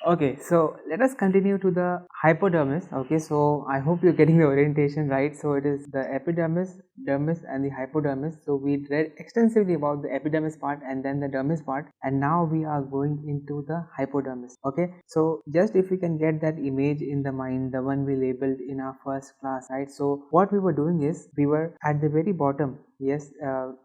Okay, so let us continue to the hypodermis. Okay, so I hope you're getting the orientation right. So it is the epidermis, dermis and the hypodermis. So we read extensively about the epidermis part and then the dermis part, and now we are going into the hypodermis. Okay, so just if we can get that image in the mind, the one we labeled in our first class, right? So what we were doing is we were at the very bottom. Yes,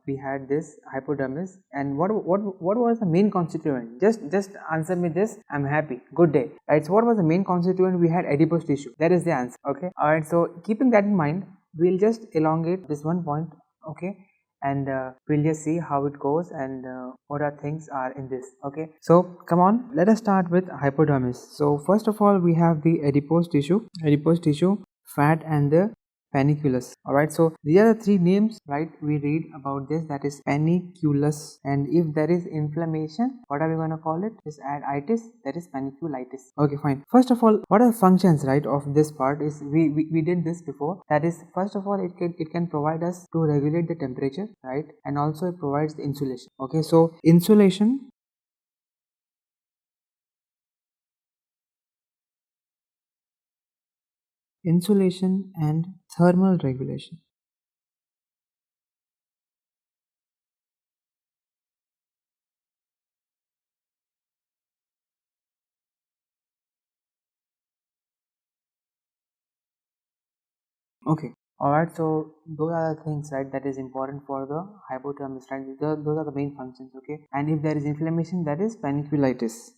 we had this hypodermis, and what was the main constituent? Just answer me this. I'm happy. Good day. Right. So what was the main constituent? We had adipose tissue. That is the answer. Okay. All right. So keeping that in mind, we'll just elongate this one point. Okay. And we'll just see how it goes and what are things are in this. Okay. So come on. Let us start with hypodermis. So first of all, we have the adipose tissue, fat, and the panniculus. Alright, so these are the three names, right? We read about this, that is panniculus, and if there is inflammation, what are we going to call it? Is itis, that is panniculitis. Okay, fine. First of all, what are the functions, right, of this part? Is we did this before. That is, first of all, it can provide us to regulate the temperature, right, and also it provides the insulation. Okay, so insulation and thermal regulation. Okay. Alright, so those are the things, right, that is important for the hypodermis, right? Those are the main functions, okay? And if there is inflammation, that is panniculitis.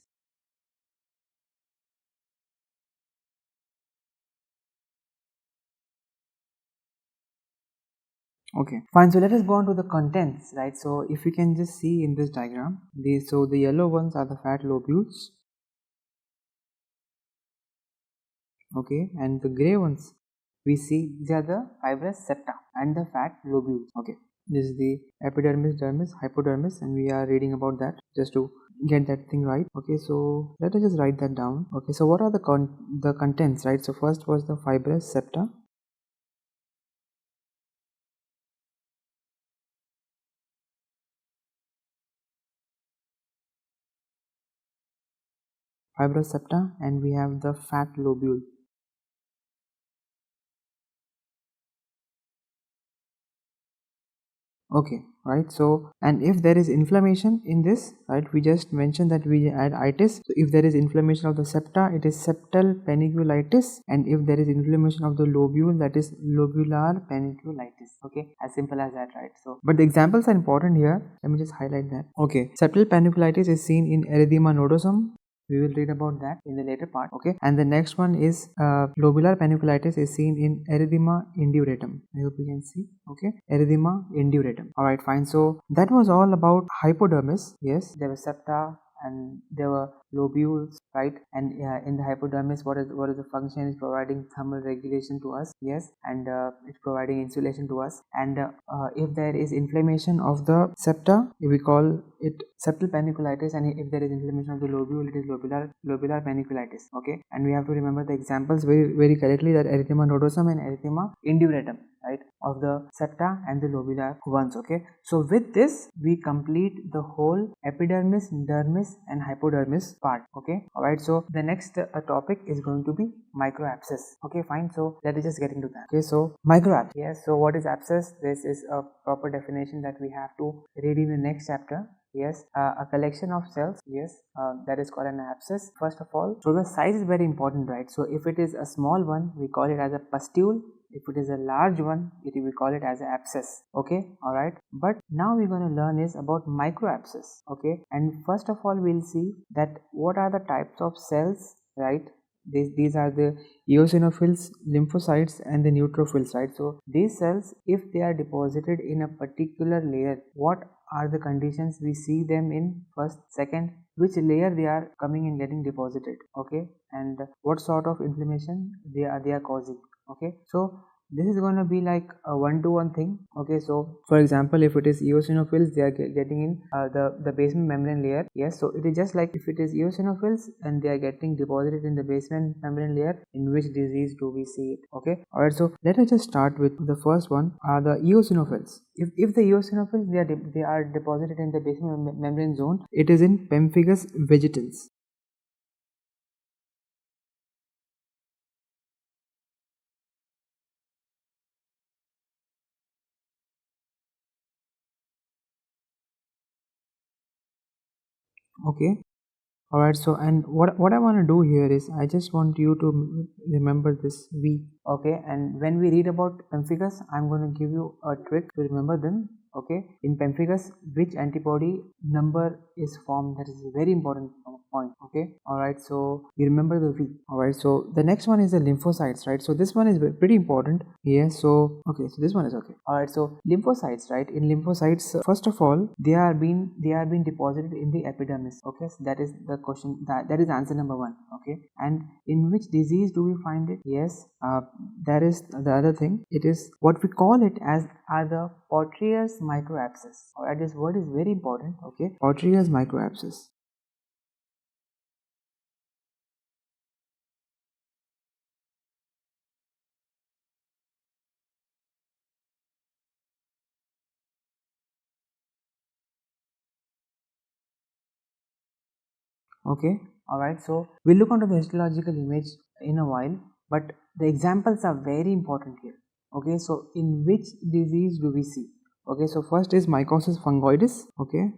Okay, fine. So let us go on to the contents, right? So if you can just see in this diagram, so the yellow ones are the fat lobules, okay, and the gray ones we see these are the fibrous septa and the fat lobules. Okay, this is the epidermis, dermis, hypodermis, and we are reading about that just to get that thing right. Okay, so let us just write that down. Okay, so what are the contents, right? So first was the fibrous septa. Fibrous septa, and we have the fat lobule. Okay, right. So and if there is inflammation in this, right, we just mentioned that we add itis. So if there is inflammation of the septa, it is septal panniculitis, and if there is inflammation of the lobule, that is lobular panniculitis. Okay, as simple as that, right? So but the examples are important here. Let me just highlight that. Okay, septal panniculitis is seen in erythema nodosum. We will read about that in the later part. Okay, and the next one is lobular panniculitis is seen in erythema induratum. I hope you can see. Okay, erythema induratum. All right, fine. So that was all about hypodermis. Yes, there were septa and there were lobules, right? And in the hypodermis, what is the function? Is providing thermal regulation to us. Yes, and it's providing insulation to us. And if there is inflammation of the septa, we call it septal panniculitis, and if there is inflammation of the lobule, it is lobular panniculitis. Okay, and we have to remember the examples very correctly, that erythema nodosum and erythema induratum, right, of the septa and the lobular ones. Okay, so with this we complete the whole epidermis, dermis and hypodermis part. Okay, all right. So the next topic is going to be microabscess. Okay, fine. So let us just get into that. Okay, so microabscess. Yes. So what is abscess? This is a proper definition that we have to read in the next chapter. Yes, a collection of cells. Yes, that is called an abscess. First of all, so the size is very important, right? So if it is a small one, we call it as a pustule. If it is a large one, we call it as an abscess. Okay, all right. But now we're going to learn is about microabscess. Okay, and first of all, we'll see that what are the types of cells, right? These are the eosinophils, lymphocytes and the neutrophils, right? So these cells, if they are deposited in a particular layer, what are the conditions we see them in? First, second, which layer they are coming and getting deposited, okay, and what sort of inflammation they are causing. Okay, so this is going to be like a one-to-one thing. Okay, so for example, if it is eosinophils, they are getting in the basement membrane layer. Yes, so it is just like if it is eosinophils and they are getting deposited in the basement membrane layer, in which disease do we see it? Okay, all right. So let us just start with the first one, the eosinophils. If the eosinophils they are deposited in the basement membrane zone, it is in pemphigus vegetans. Okay. Alright, so and what I want to do here is I just want you to remember this V. Okay, and when we read about pemphigus, I'm going to give you a trick to remember them. Okay, in pemphigus, which antibody number is formed? That is a very important point. Okay, alright, so you remember the V. Alright, so the next one is the lymphocytes, right? So this one is pretty important. Yes, so okay, so this one is okay. Alright, so lymphocytes, right? In lymphocytes, first of all, they are being deposited in the epidermis. Okay, so that is the question, that is answer number one. Okay, and in which disease do we find it? Yes, that is the other thing. It is what we call it as are the Portier's microabscess. Alright, this word is very important. Okay, Portier's microabscess. Okay, alright, so we'll look onto the histological image in a while, but the examples are very important here. Okay, so in which disease do we see? Okay, so first is mycosis fungoides. Okay,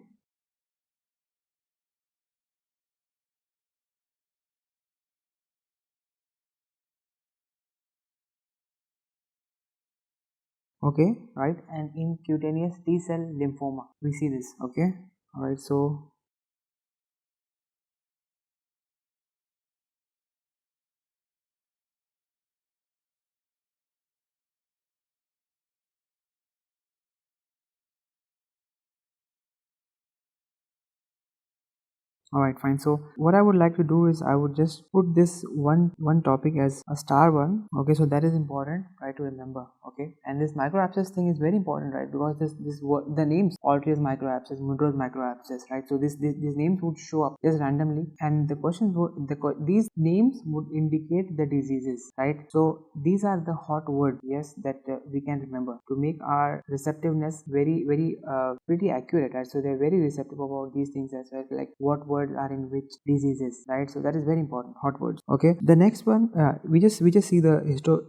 okay, right, and in cutaneous T cell lymphoma we see this. Okay, alright, so alright, fine. So what I would like to do is I would just put this one topic as a star one. Okay, so that is important, right, to remember. Okay, and this microabscess thing is very important, right, because this the names Altrius microabscess, Munro's microabscess, right. So these names would show up just randomly, and the questions would these names would indicate the diseases, right. So these are the hot words, yes, that we can remember to make our receptiveness very pretty accurate, right. So they're very receptive about these things as well, like what words are in which diseases, right. So that is very important, hot words. Okay, the next one, we just see the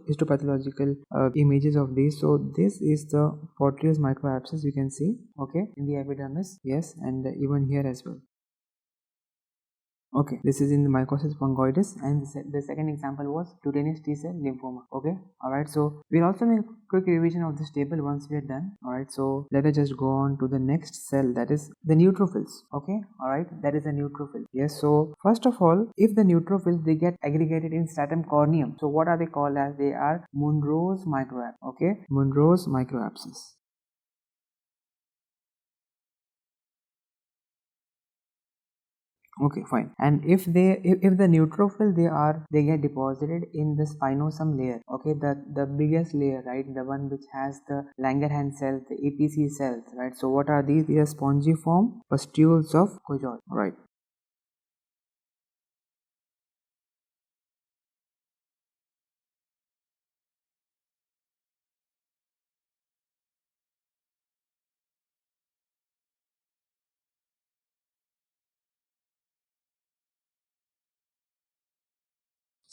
histopathological images of these. So this is the Portier's microabscess, you can see, okay, in the epidermis, yes, and even here as well. Okay, this is in the mycosis fungoides, and the second example was cutaneous T cell lymphoma. Okay, alright, so we'll also make a quick revision of this table once we are done. Alright, so let us just go on to the next cell, that is the neutrophils. Okay, alright, that is a neutrophil. Yes, so first of all, if the neutrophils they get aggregated in stratum corneum, so what are they called as? They are Munro's microabscess. Okay, Munro's microabscess. Okay, fine. And if if the neutrophil they get deposited in the spinosum layer, okay, the biggest layer, right, the one which has the Langerhans cells, the APC cells, right. So what are these? These are spongiform pustules of Cojol, right.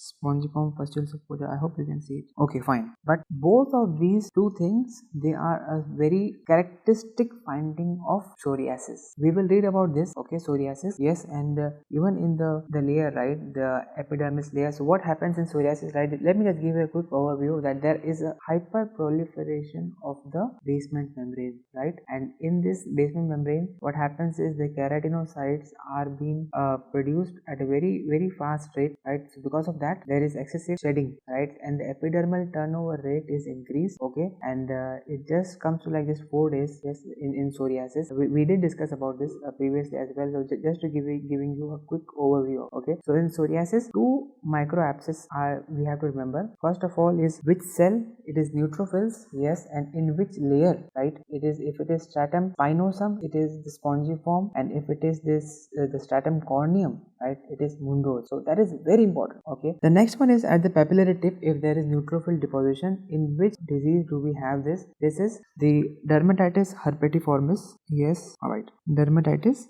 Spongiform pustules of Cojol. I hope you can see it. Okay, fine. But both of these two things, they are a very characteristic finding of psoriasis. We will read about this. Okay, psoriasis. Yes, and even in the layer, right, the epidermis layer. So what happens in psoriasis, right? Let me just give you a quick overview that there is a hyperproliferation of the basement membrane, right? And in this basement membrane, what happens is the keratinocytes are being produced at a very fast rate, right. So because of that there is excessive shedding, right, and the epidermal turnover rate is increased. Okay, and it just comes to like just 4 days. Yes, in psoriasis we did discuss about this previously as well. So just to giving you a quick overview. Okay, so in psoriasis two microabscesses are we have to remember. First of all is which cell? It is neutrophils. Yes, and in which layer, right, it is, if it is stratum spinosum, it is the spongiform, and if it is this the stratum corneum, right, it is Munro's. So that is very important. Okay, the next one is at the papillary tip. If there is neutrophil deposition, in which disease do we have this? This is the dermatitis herpetiformis. Yes, all right, dermatitis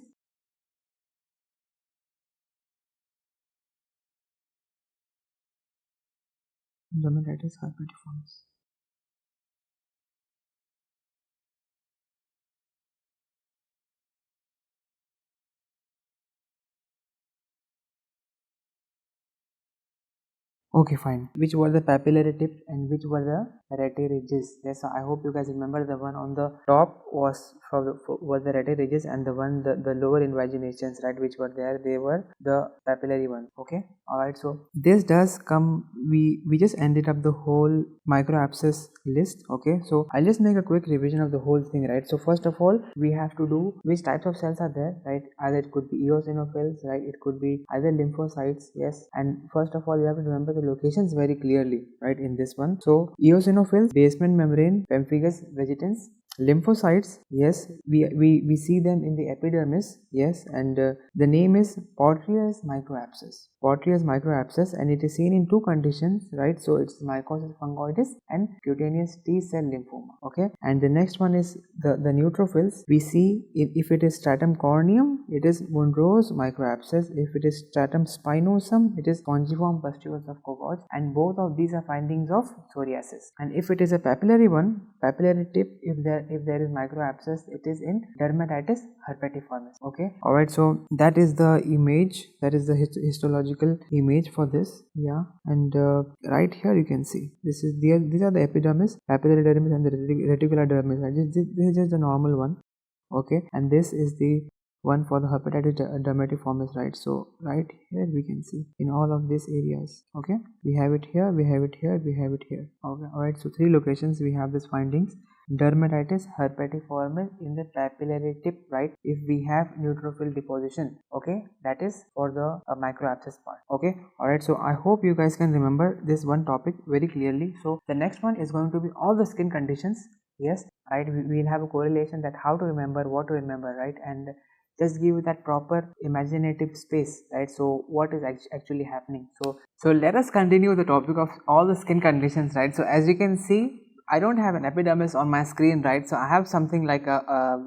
herpetiformis. Okay, fine. Which were the papillary tip and which were the rete ridges? Yes, so I hope you guys remember the one on the top was the rete ridges, and the lower invaginations, right, which were there, they were the papillary one. Okay, alright, so this does come, we just ended up the whole microabscess list. Okay, so I'll just make a quick revision of the whole thing, right? So first of all, we have to do which types of cells are there, right? Either it could be eosinophils, right? It could be either lymphocytes, yes. And first of all, you have to remember the locations very clearly, right, in this one. So eosinophils, basement membrane, pemphigus vegetans. Lymphocytes, yes, we see them in the epidermis, yes, and the name is Portreous microabscess, and it is seen in two conditions, right? So it's mycosis fungoides and cutaneous T-cell lymphoma. Okay, and the next one is the neutrophils. We see if it is stratum corneum, it is Monroe's microabscess. If it is stratum spinosum, it is spongiform pustules of Kovacs, and both of these are findings of psoriasis. And if it is a papillary one, papillary tip, if there is microabscess, it is in dermatitis herpetiformis. Okay, alright, so that is the image, that is the histological image for this. Yeah, and right here you can see these are the epidermis, papillary dermis, and the reticular dermis. This is just the normal one. Okay, and this is the one for the hepatitis dermatiformis, right? So right here we can see in all of these areas. Okay, we have it here, we have it here, we have it here. Okay, alright, so 3 locations we have these findings. Dermatitis herpetiformis in the papillary tip, right? If we have neutrophil deposition, okay, that is for the microabscess part. Okay, alright, so I hope you guys can remember this one topic very clearly. So the next one is going to be all the skin conditions. Yes, right, we will have a correlation that how to remember, what to remember, right? And just give that proper imaginative space, right? So what is actually happening? So let us continue the topic of all the skin conditions, right? So as you can see, I don't have an epidermis on my screen, right? So I have something like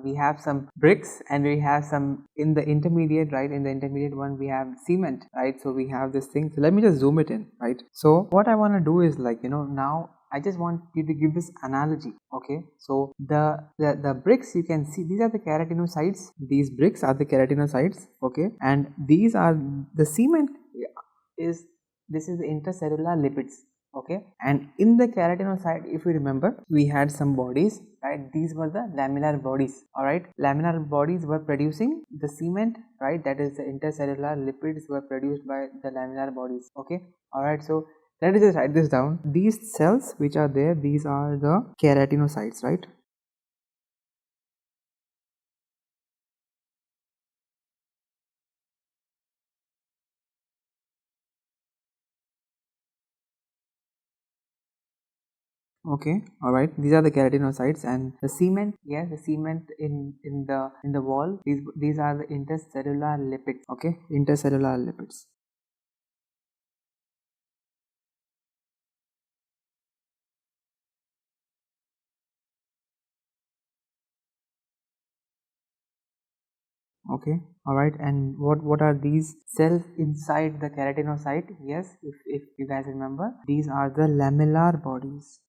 we have some bricks, and we have some in the intermediate, right? In the intermediate one we have cement, right? So we have this thing. So let me just zoom it in, right? So what I want to do is, like, now I just want you to give this analogy. Okay, so the bricks, you can see these are the keratinocytes. These bricks are the keratinocytes. Okay, and these are the cement is this is the intercellular lipids. Okay, and in the keratinocyte, if you remember, we had some bodies, right? These were the laminar bodies. All right, laminar bodies were producing the cement, right? That is the intercellular lipids were produced by the laminar bodies. Okay, all right, so let us just write this down. These cells which are there, these are the keratinocytes, right? Okay, all right, these are the keratinocytes, and the cement, yes, the cement in the wall, these are the intercellular lipids. Okay, intercellular lipids. Okay, all right, and what are these cells inside the keratinocyte? Yes, if you guys remember, these are the lamellar bodies.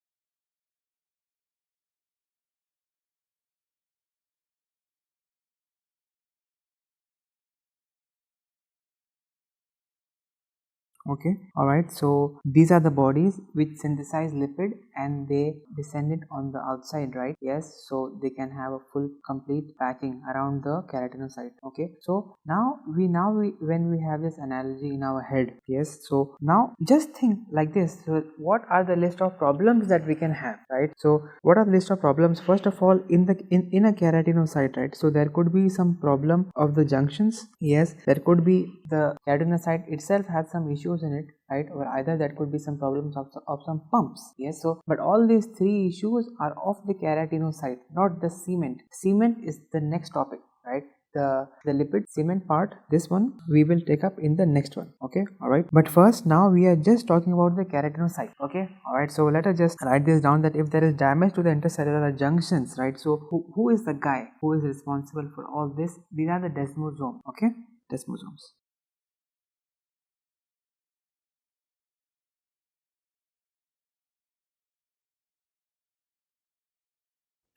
Okay, all right, so these are the bodies which synthesize lipid, and they descend it on the outside, right? Yes, so they can have a full complete packing around the keratinocyte. Okay, so now we when we have this analogy in our head, yes, so now just think like this. So what are the list of problems that we can have, right? So what are the list of problems? First of all, in a keratinocyte, right? So there could be some problem of the junctions. Yes, there could be the keratinocyte itself has some issues in it, right? Or either that could be some problems of some pumps. Yes, so but all these 3 issues are of the keratinocyte, not the cement. Cement is the next topic, right? The lipid cement part, this one we will take up in the next one. Okay, all right, but first now we are just talking about the keratinocyte. Okay, all right, so let us just write this down, that if there is damage to the intercellular junctions, right, so who is the guy who is responsible for all this? These are the desmosomes. Okay, desmosomes.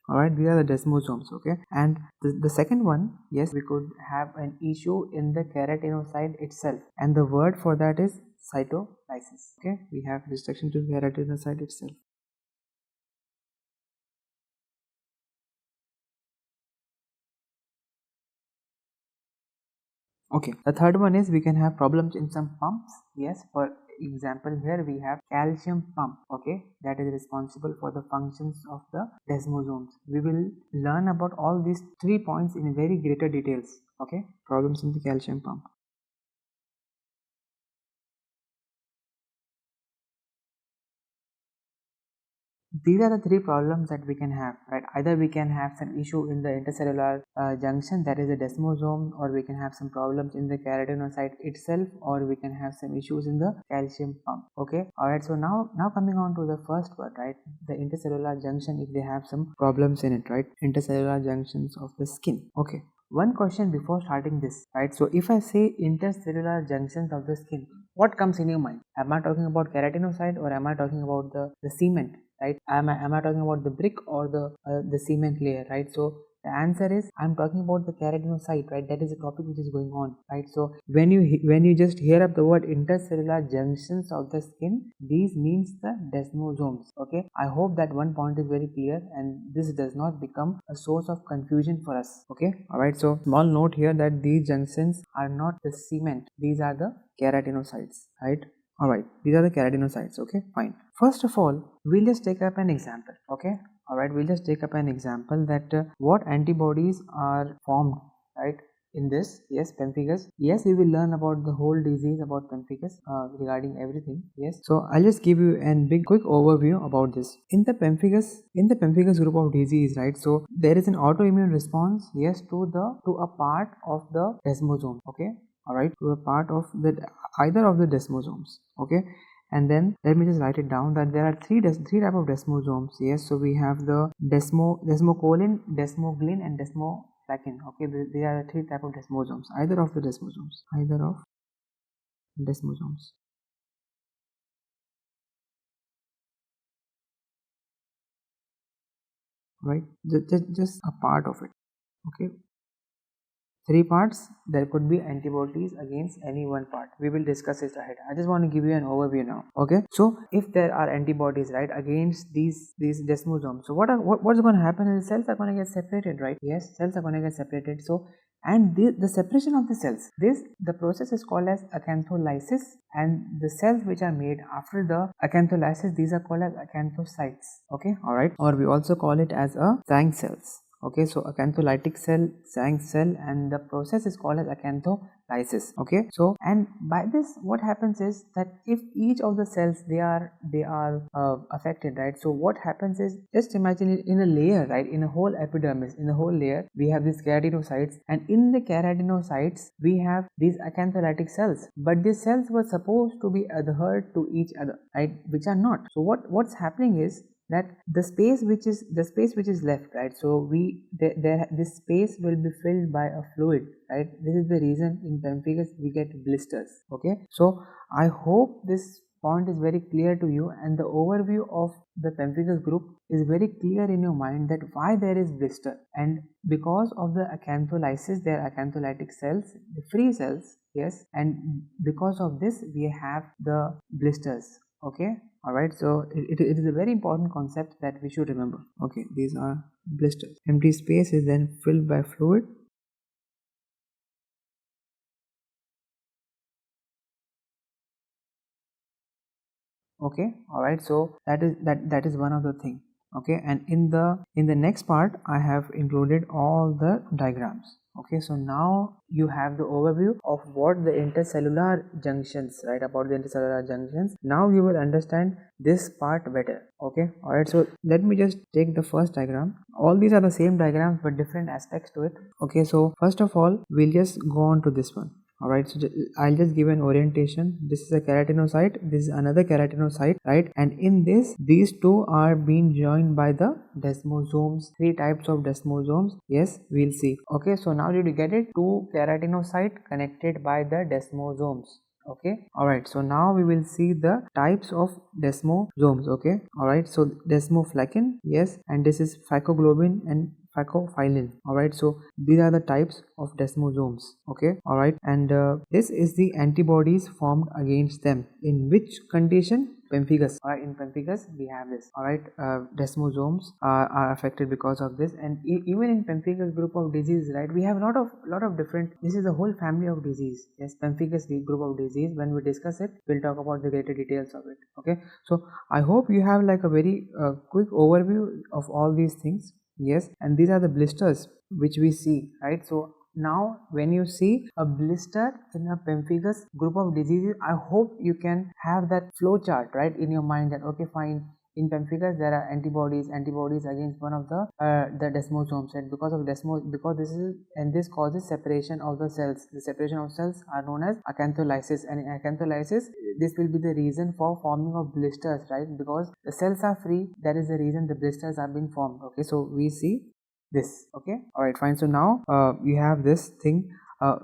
Alright, these are the desmosomes. Okay, and the second one, yes, we could have an issue in the keratinocyte itself, and the word for that is cytolysis. Okay, we have destruction to keratinocyte itself. Okay, the third one is we can have problems in some pumps. Yes, for example, here we have calcium pump. Okay, that is responsible for the functions of the desmosomes. We will learn about all these 3 points in very greater details. Okay, problems in the calcium pump. These are the 3 problems that we can have, right? Either we can have some issue in the intercellular junction, that is the desmosome, or we can have some problems in the keratinocyte itself, or we can have some issues in the calcium pump. Okay, alright, so now coming on to the first one, right? The intercellular junction, if they have some problems in it, right? Intercellular junctions of the skin. Okay, one question before starting this, right? So if I say intercellular junctions of the skin, what comes in your mind? Am I talking about keratinocyte, or am I talking about the cement, right? Am I talking about the brick or the cement layer, right? So the answer is I'm talking about the keratinocyte, right? That is the topic which is going on, right? So when you just hear up the word intercellular junctions of the skin, these means the desmosomes. Okay, I hope that one point is very clear and this does not become a source of confusion for us. Okay, alright, so small note here that these junctions are not the cement, these are the keratinocytes, right? Alright, these are the keratinocytes. Okay, fine. First of all, we'll just take up an example. Okay, alright, we'll just take up an example that what antibodies are formed, right, in this. Yes, pemphigus. Yes, we will learn about the whole disease about pemphigus regarding everything. Yes, so I'll just give you a big quick overview about this. In the pemphigus group of disease, right, so there is an autoimmune response, yes, to a part of the desmosome. Okay, alright, to a part of the either of the desmosomes. Okay, and then let me just write it down that there are three type of desmosomes. Yes, so we have the desmocolin, desmoglin, and desmoflakin. Okay, they are the 3 type of desmosomes, either of the desmosomes, right? Just a part of it. Okay, 3 parts, there could be antibodies against any one part. We will discuss it ahead. I just want to give you an overview now. Okay, so if there are antibodies, right, against these desmosomes, so what's going to happen is cells are going to get separated, right? Yes, cells are going to get separated. So and the separation of the cells, the process is called as acantholysis, and the cells which are made after the acantholysis, these are called as acanthocytes. Okay, all right, or we also call it as a Stank cells. Okay, so acantholytic cell, Stank cell, and the process is called as acantholysis. Okay, so and by this what happens is that if each of the cells they are affected, right? So what happens is, just imagine it in a layer, right? In a whole epidermis, in a whole layer, we have these keratinocytes, and in the keratinocytes we have these acantholytic cells, but these cells were supposed to be adhered to each other, right? Which are not. So what's happening is that the space which is left, right? So this space will be filled by a fluid, right? This is the reason in pemphigus we get blisters. Okay, so I hope this point is very clear to you, and the overview of the pemphigus group is very clear in your mind that why there is blister, and because of the acantholysis, there are acantholytic cells, the free cells. Yes, and because of this we have the blisters. Okay, alright, so it is a very important concept that we should remember. Okay, these are blisters. Empty space is then filled by fluid. Okay, alright, so that is one of the thing. Okay, and in the next part I have included all the diagrams. Okay, so now you have the overview of what the intercellular junctions, right, about the intercellular junctions. Now you will understand this part better. Okay, alright, so let me just take the first diagram. All these are the same diagrams but different aspects to it. Okay, so first of all we'll just go on to this one. Alright, so I'll just give an orientation. This is a keratinocyte, this is another keratinocyte, right? And in this, these two are being joined by the desmosomes, 3 types of desmosomes. Yes, we'll see. Okay, so now did you get it? 2 keratinocyte connected by the desmosomes. Okay, alright, so now we will see the types of desmosomes. Okay, alright, so desmoflakin, yes, and this is phycoglobin and 𝗖𝗵𝗵𝗴𝗺. Alright, so these are the types of desmosomes. Okay, alright, and this is the antibodies formed against them. In which condition? Pemphigus. Alright, in pemphigus we have this. Alright, desmosomes are affected because of this, and even in pemphigus group of disease, right, we have a lot of different. This is a whole family of disease. Yes, pemphigus group of disease. When we discuss it, we'll talk about the greater details of it. Okay, so I hope you have like a very quick overview of all these things. Yes, and these are the blisters which we see, right? So now when you see a blister in a pemphigus group of diseases, I hope you can have that flow chart, right, in your mind, that okay, fine, in pemphigus there are antibodies against one of the desmosomes, and because this causes separation of the cells. The separation of cells are known as acantholysis, and in acantholysis this will be the reason for forming of blisters, right? Because the cells are free, that is the reason the blisters are being formed. Okay, so we see this. Okay, alright, fine. So now you have this thing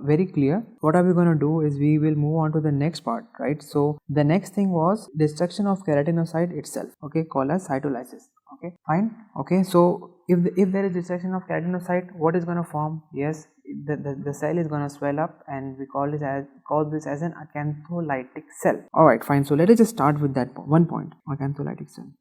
very clear. What are we going to do is we will move on to the next part, right? So the next thing was destruction of keratinocyte itself, okay, called as cytolysis. Okay, fine. Okay, so if there is destruction of keratinocyte, what is going to form? Yes, the cell is going to swell up, and we call this as an acantholytic cell. Alright, fine. So let us just start with that one point, acantholytic cell.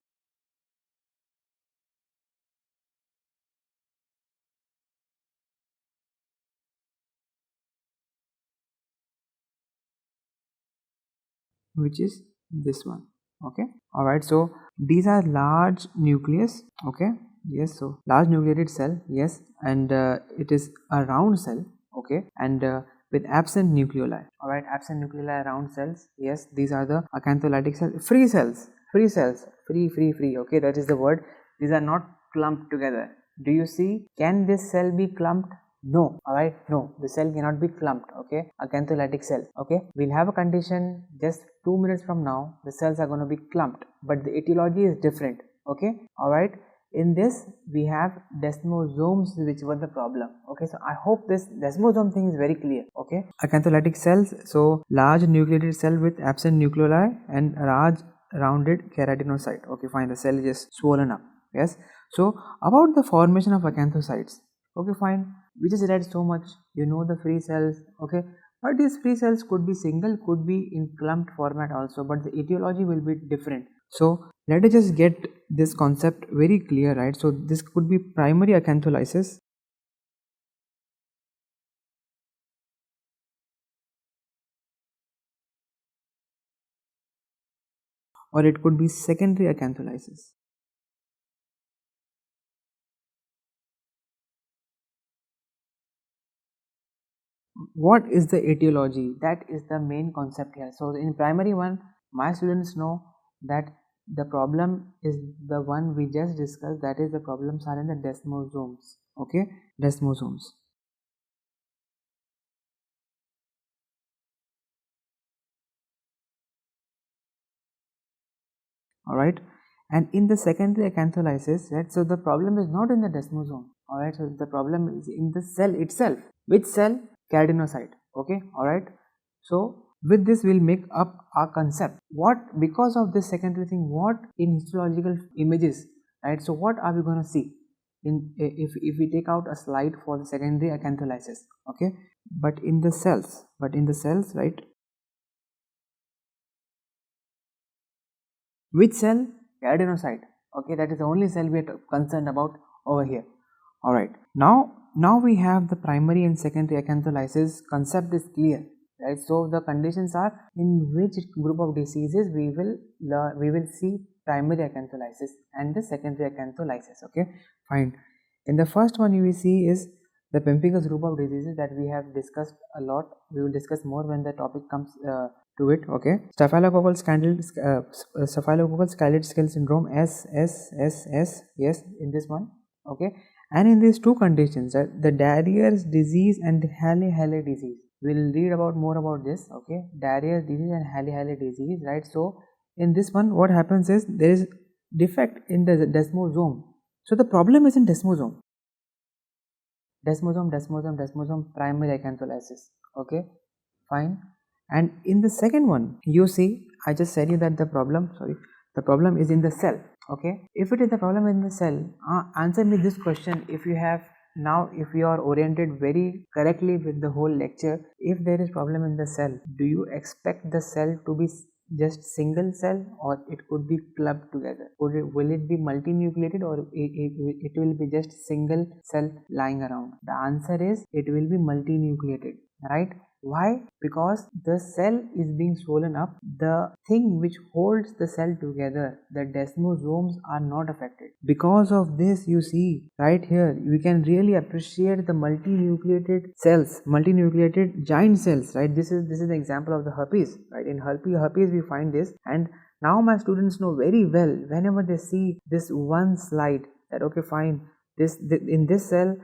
Which is this one. Okay, alright, so these are large nucleus. Okay, yes, so large nucleated cell. Yes, and it is a round cell. Okay, and with absent nucleoli. Alright, absent nucleoli, round cells. Yes, these are the acantholytic cells. Free cells, free. Okay, that is the word. These are not clumped together. Do you see? Can this cell be clumped? No. Alright, no, the cell cannot be clumped. Okay, acantholytic cell. Okay, we'll have a condition just 2 minutes from now. The cells are going to be clumped, but the etiology is different. Okay, alright, in this we have desmosomes which were the problem. Okay, so I hope this desmosome thing is very clear. Okay, acantholytic cells, so large nucleated cell with absent nucleoli and large rounded keratinocyte. Okay, fine, the cell is just swollen up. Yes, so about the formation of acanthocytes. Okay, fine, we just read so much, you know, the free cells. Okay, but these free cells could be single, could be in clumped format also, but the etiology will be different. So let us just get this concept very clear, right? So this could be primary acantholysis, or it could be secondary acantholysis. What is the etiology? That is the main concept here. So in primary one, my students know that the problem is the one we just discussed, that is the problems are in the desmosomes. Okay, desmosomes. Alright, and in the secondary acantholysis, right, so the problem is not in the desmosome. Alright, so the problem is in the cell itself. Which cell? Keratinocyte. Okay, alright, so with this we'll make up our concept. What, because of this secondary thing, what in histological images, right, so what are we going to see in if we take out a slide for the secondary acantholysis? Okay, but in the cells, right, which cell? Keratinocyte. Okay, that is the only cell we are concerned about over here. Alright, now we have the primary and secondary acantholysis. Concept is clear, right? So the conditions are in which group of diseases we will see primary acantholysis and the secondary acantholysis. Okay, fine. In the first one you will see is the pemphigus group of diseases that we have discussed a lot. We will discuss more when the topic comes to it. Okay, staphylococcal scaly scale syndrome, SSSS. Yes, in this one. Okay, and in these two conditions, the Darier's disease and 𝗲𝗵𝗵𝗴𝗺 disease, we'll read about more about this. Okay, Darier's disease and 𝗲𝗵𝗵𝗴𝗺 disease, right? So in this one what happens is there is defect in the desmosome. So the problem is in desmosome, primary acantholysis. Okay, fine. And in the second one, you see, I just said you that the problem is in the cell. Okay, if it is the problem in the cell, answer me this question. If you have now, if you are oriented very correctly with the whole lecture, if there is problem in the cell, do you expect the cell to be just single cell, or it could be clubbed together? Will it be multinucleated, or it will be just single cell lying around? The answer is it will be multinucleated, right? Why? Because the cell is being swollen up. The thing which holds the cell together, the desmosomes, are not affected. Because of this, you see right here, we can really appreciate the multinucleated cells, multinucleated giant cells, right? This is the example of the herpes, right? In herpes we find this, and now my students know very well, whenever they see this one slide, that okay, fine, in this cell,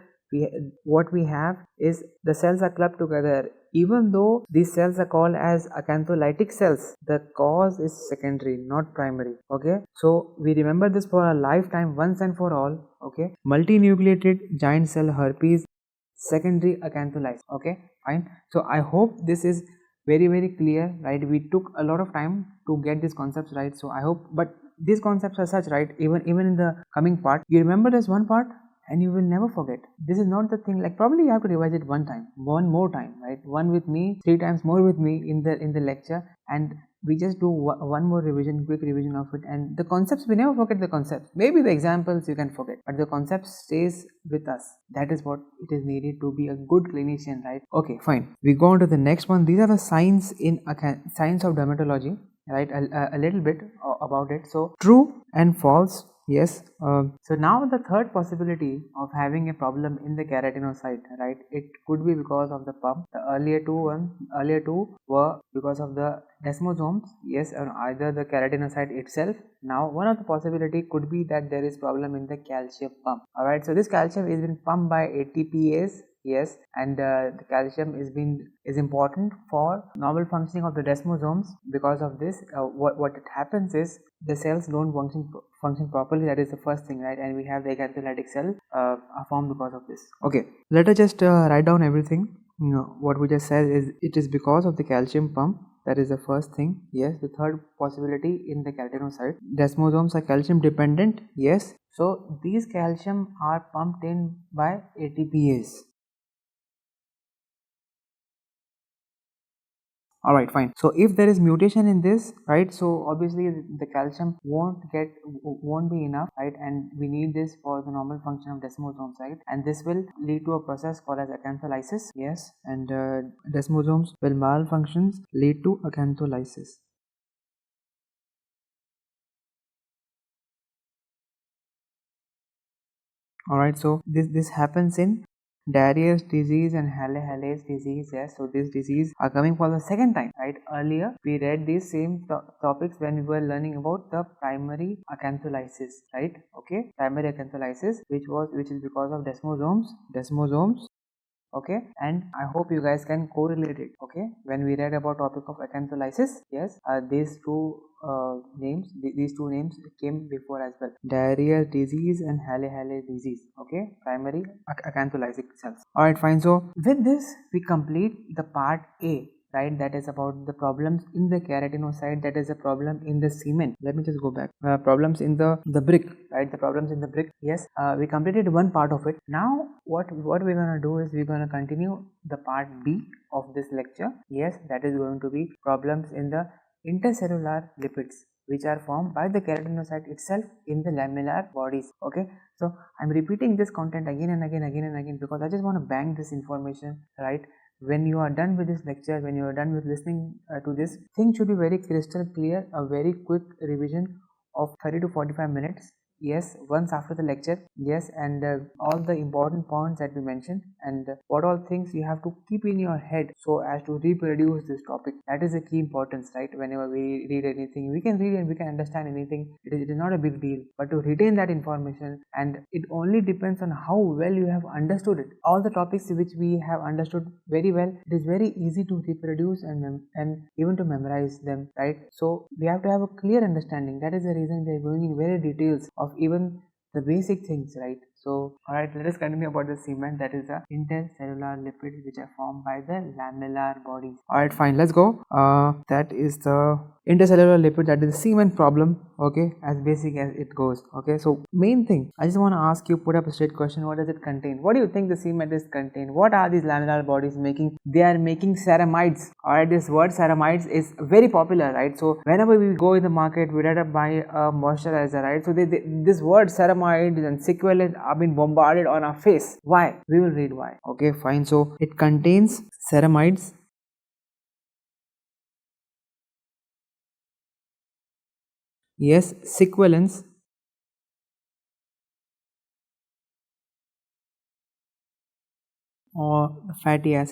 what we have is the cells are clubbed together. Even though these cells are called as acantholytic cells, the cause is secondary, not primary. Okay, so we remember this for a lifetime, once and for all. Okay, multinucleated giant cell herpes, secondary acantholysis. Okay, fine. So I hope this is very clear, right? We took a lot of time to get these concepts right, so I hope, but these concepts are such, right? Even in the coming part, you remember this one part and you will never forget. This is not the thing, like probably you have to revise it one more time, right? One with me, 3 times more with me in the lecture, and we just do one more revision, quick revision of it, and the concepts, we never forget the concepts. Maybe the examples you can forget, but the concept stays with us. That is what it is needed to be a good clinician, right? Okay, fine. We go on to the next one. These are the signs in science of dermatology, right? A little bit about it. So true and false. Yes. So now the third possibility of having a problem in the keratinocyte, right? It could be because of the pump. The earlier two were because of the desmosomes. Yes, or either the keratinocyte itself. Now one of the possibility could be that there is problem in the calcium pump. All right. So this calcium is being pumped by ATPase. Yes, and the calcium is important for normal functioning of the desmosomes. Because of this, what it happens is the cells don't function properly. That is the first thing, right? And we have the acantholytic cell are formed because of this. Okay, let us just write down everything. What we just said is it is because of the calcium pump. That is the first thing. Yes. The third possibility in the keratinocyte, desmosomes are calcium dependent. Yes. So these calcium are pumped in by ATPase. All right, fine. So if there is mutation in this, right, so obviously the calcium won't be enough, right, and we need this for the normal function of desmosomes, right, and this will lead to a process called as acantholysis. Yes, and desmosomes will malfunctions lead to acantholysis. All right, so this happens in Darius disease and 𝗲𝗲𝗵𝗿 disease. Yes, so this disease are coming for the second time, right? Earlier we read these same topics when we were learning about the primary acantholysis, right? Okay, primary acantholysis, which is because of desmosomes. Okay, and I hope you guys can correlate it. Okay, when we read about topic of acantholysis, yes, these two names came before as well. Diarrhea disease and 𝗲𝗲𝗵𝗿 disease. Okay, primary acantholytic cells. All right, fine. So with this we complete the part A, right? That is about the problems in the keratinocyte. That is a problem in the semen. Let me just go back. Problems in the brick, right? The problems in the brick. Yes, we completed one part of it. Now what we're gonna do is we're gonna continue the part B of this lecture. Yes, that is going to be problems in the intercellular lipids, which are formed by the keratinocyte itself in the lamellar bodies. Okay, so I'm repeating this content again and again because I just want to bang this information, right? When you are done with this lecture, when you are done with listening to this, things should be very crystal clear. A very quick revision of 30 to 45 minutes. Yes, once after the lecture. Yes, and all the important points that we mentioned, and what all things you have to keep in your head so as to reproduce this topic. That is the key importance, right? Whenever we read anything, we can read and we can understand anything. It is not a big deal, but to retain that information, and it only depends on how well you have understood it. All the topics which we have understood very well, it is very easy to reproduce and even to memorize them, right? So we have to have a clear understanding. That is the reason we are going in very details of even the basic things, right? So, alright, let us continue about the cement, that is the intercellular lipids which are formed by the lamellar bodies. Alright, fine, let's go. That is the intercellular lipid, that is the cement problem, okay, as basic as it goes. Okay, so main thing, I just want to ask you, put up a straight question, what does it contain? What do you think the cement is contain? What are these lamellar bodies making? They are making ceramides. Alright, this word ceramides is very popular, right? So whenever we go in the market, we rather buy a moisturizer, right? So this word ceramides and sequelae are being bombarded on our face. Why? We will read why. Okay, fine. So it contains ceramides, yes, sequelins, or fatty acid,